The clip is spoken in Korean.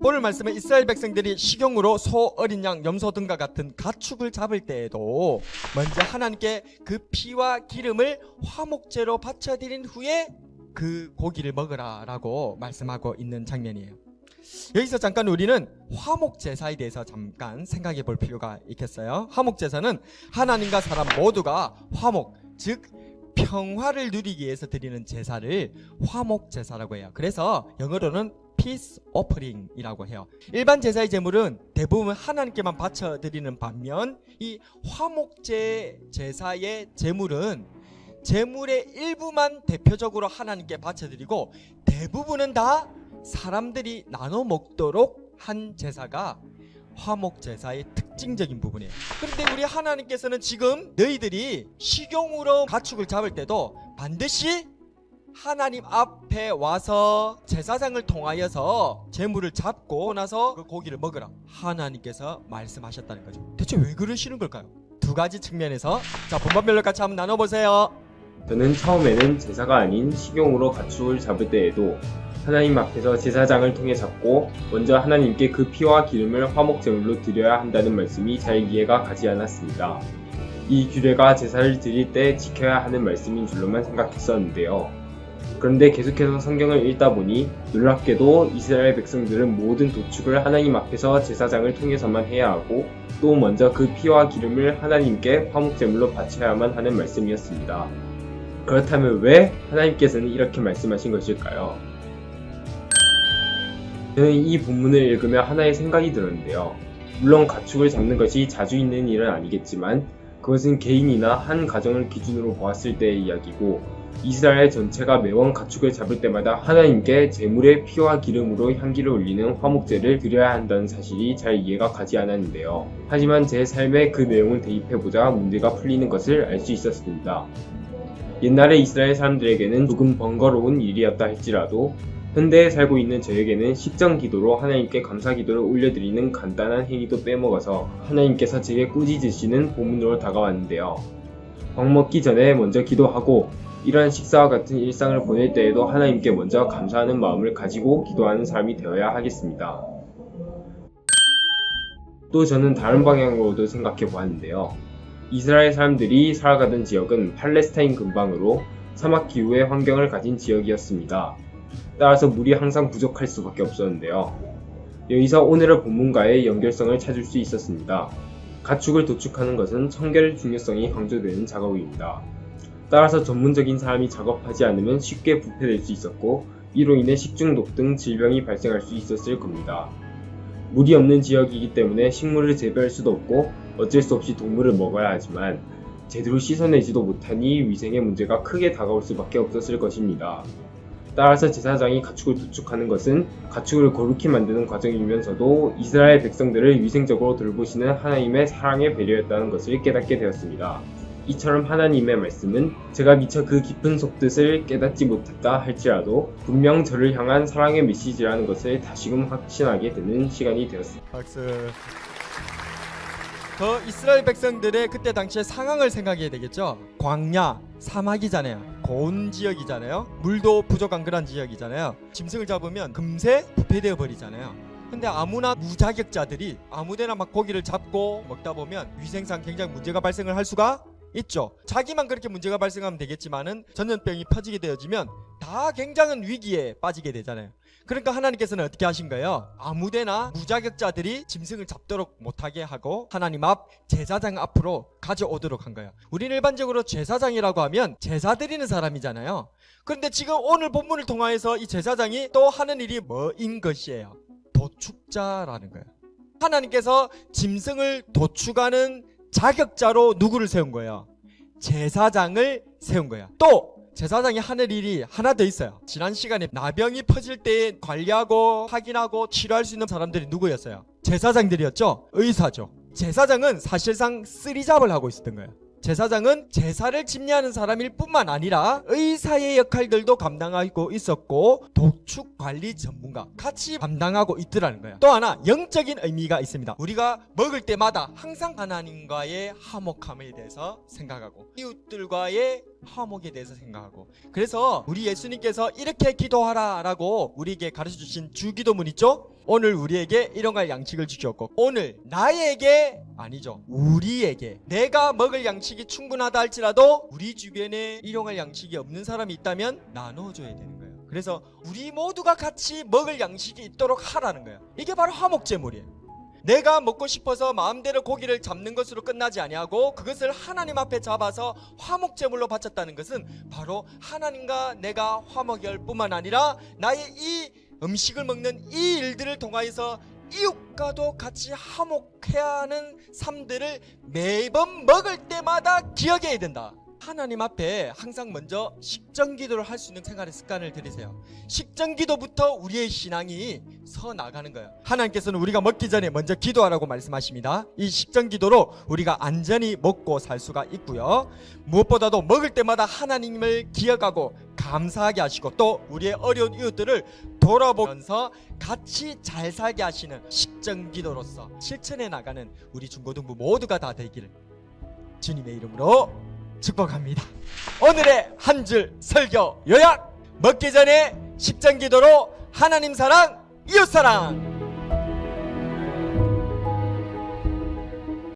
오늘 말씀은 이스라엘 백성들이 식용으로 소, 어린 양, 염소 등과 같은 가축을 잡을 때에도 먼저 하나님께 그 피와 기름을 화목제로 바쳐드린 후에 그 고기를 먹으라 라고 말씀하고 있는 장면이에요. 여기서 잠깐 우리는 화목제사에 대해서 잠깐 생각해 볼 필요가 있겠어요. 화목제사는 하나님과 사람 모두가 화목, 즉 평화를 누리기 위해서 드리는 제사를 화목제사라고 해요. 그래서 영어로는 Peace Offering이라고 해요. 일반 제사의 제물은 대부분 하나님께만 바쳐드리는 반면 이 화목제 제사의 제물은 제물의 일부만 대표적으로 하나님께 바쳐드리고 대부분은 다 사람들이 나눠 먹도록 한 제사가 화목제사의 특징적인 부분이에요. 그런데 우리 하나님께서는 지금 너희들이 식용으로 가축을 잡을 때도 반드시 하나님 앞에 와서 제사장을 통하여서 제물을 잡고 나서 그 고기를 먹으라 하나님께서 말씀하셨다는 거죠. 대체 왜 그러시는 걸까요? 두 가지 측면에서 자 본문별로 같이 한번 나눠보세요. 저는 처음에는 제사가 아닌 식용으로 가축을 잡을 때에도 하나님 앞에서 제사장을 통해 잡고 먼저 하나님께 그 피와 기름을 화목제물로 드려야 한다는 말씀이 잘 이해가 가지 않았습니다. 이 규례가 제사를 드릴 때 지켜야 하는 말씀인 줄로만 생각했었는데요. 그런데 계속해서 성경을 읽다 보니 놀랍게도 이스라엘 백성들은 모든 도축을 하나님 앞에서 제사장을 통해서만 해야 하고 또 먼저 그 피와 기름을 하나님께 화목제물로 바쳐야만 하는 말씀이었습니다. 그렇다면 왜 하나님께서는 이렇게 말씀하신 것일까요? 저는 이 본문을 읽으며 하나의 생각이 들었는데요. 물론 가축을 잡는 것이 자주 있는 일은 아니겠지만 그것은 개인이나 한 가정을 기준으로 보았을 때의 이야기고 이스라엘 전체가 매번 가축을 잡을 때마다 하나님께 제물의 피와 기름으로 향기를 올리는 화목제를 드려야 한다는 사실이 잘 이해가 가지 않았는데요. 하지만 제 삶에 그 내용을 대입해보자 문제가 풀리는 것을 알 수 있었습니다. 옛날에 이스라엘 사람들에게는 조금 번거로운 일이었다 할지라도 현대에 살고 있는 저에게는 식전 기도로 하나님께 감사 기도를 올려드리는 간단한 행위도 빼먹어서 하나님께서 제게 꾸짖으시는 본문으로 다가왔는데요. 밥 먹기 전에 먼저 기도하고 이러한 식사와 같은 일상을 보낼 때에도 하나님께 먼저 감사하는 마음을 가지고 기도하는 사람이 되어야 하겠습니다. 또 저는 다른 방향으로도 생각해 보았는데요. 이스라엘 사람들이 살아가던 지역은 팔레스타인 근방으로 사막 기후의 환경을 가진 지역이었습니다. 따라서 물이 항상 부족할 수밖에 없었는데요. 여기서 오늘의 본문과의 연결성을 찾을 수 있었습니다. 가축을 도축하는 것은 청결의 중요성이 강조되는 작업입니다. 따라서 전문적인 사람이 작업하지 않으면 쉽게 부패될 수 있었고 이로 인해 식중독 등 질병이 발생할 수 있었을 겁니다. 물이 없는 지역이기 때문에 식물을 재배할 수도 없고 어쩔 수 없이 동물을 먹어야 하지만 제대로 씻어내지도 못하니 위생의 문제가 크게 다가올 수밖에 없었을 것입니다. 따라서 제사장이 가축을 도축하는 것은 가축을 거룩히 만드는 과정이면서도 이스라엘 백성들을 위생적으로 돌보시는 하나님의 사랑의 배려였다는 것을 깨닫게 되었습니다. 이처럼 하나님의 말씀은 제가 미처 그 깊은 속뜻을 깨닫지 못했다 할지라도 분명 저를 향한 사랑의 메시지라는 것을 다시금 확신하게 되는 시간이 되었습니다. 박수. 더 이스라엘 백성들의 그때 당시의 상황을 생각해야 되겠죠. 광야, 사막이잖아요. 고온 지역이잖아요. 물도 부족한 그런 지역이잖아요. 짐승을 잡으면 금세 부패되어 버리잖아요. 근데 아무나 무자격자들이 아무데나 막 고기를 잡고 먹다 보면 위생상 굉장히 문제가 발생을 할 수가 있죠. 자기만 그렇게 문제가 발생하면 되겠지만은 전염병이 퍼지게 되어지면 다 굉장한 위기에 빠지게 되잖아요. 그러니까 하나님께서는 어떻게 하신 거예요? 아무데나 무자격자들이 짐승을 잡도록 못하게 하고 하나님 앞 제사장 앞으로 가져오도록 한 거예요. 우리는 일반적으로 제사장이라고 하면 제사 드리는 사람이잖아요. 그런데 지금 오늘 본문을 통하여서 이 제사장이 또 하는 일이 뭐인 것이에요? 도축자라는 거예요. 하나님께서 짐승을 도축하는 자격자로 누구를 세운 거예요? 제사장을 세운 거예요. 또 제사장이 하는 일이 하나 더 있어요. 지난 시간에 나병이 퍼질 때 관리하고 확인하고 치료할 수 있는 사람들이 누구였어요? 제사장들이었죠. 의사죠. 제사장은 사실상 쓰리잡을 하고 있었던 거예요. 제사장은 제사를 집례하는 사람일 뿐만 아니라 의사의 역할들도 감당하고 있었고 도축 관리 전문가 같이 감당하고 있더라는 거야. 또 하나 영적인 의미가 있습니다. 우리가 먹을 때마다 항상 하나님과의 화목함에 대해서 생각하고 이웃들과의 화목에 대해서 생각하고, 그래서 우리 예수님께서 이렇게 기도하라 라고 우리에게 가르쳐주신 주기도문 있죠? 오늘 우리에게 일용할 양식을 주셨고, 오늘 나에게 아니죠, 우리에게 내가 먹을 양식이 충분하다 할지라도 우리 주변에 일용할 양식이 없는 사람이 있다면 나눠줘야 되는 거예요. 그래서 우리 모두가 같이 먹을 양식이 있도록 하라는 거예요. 이게 바로 화목제물이에요. 내가 먹고 싶어서 마음대로 고기를 잡는 것으로 끝나지 아니하고 그것을 하나님 앞에 잡아서 화목제물로 바쳤다는 것은 바로 하나님과 내가 화목할 뿐만 아니라 나의 이 음식을 먹는 이 일들을 통하여서 이웃과도 같이 화목해야 하는 삶들을 매번 먹을 때마다 기억해야 된다. 하나님 앞에 항상 먼저 식전기도를 할 수 있는 생활의 습관을 들이세요. 식전기도부터 우리의 신앙이 서 나가는 거예요. 하나님께서는 우리가 먹기 전에 먼저 기도하라고 말씀하십니다. 이 식전기도로 우리가 안전히 먹고 살 수가 있고요. 무엇보다도 먹을 때마다 하나님을 기억하고 감사하게 하시고 또 우리의 어려운 이웃들을 돌아보면서 같이 잘 살게 하시는 식전기도로서 실천해 나가는 우리 중고등부 모두가 다 되기를 주님의 이름으로 축복합니다. 오늘의 한 줄 설교 요약. 먹기 전에 식전기도로 하나님 사랑, 이웃 사랑.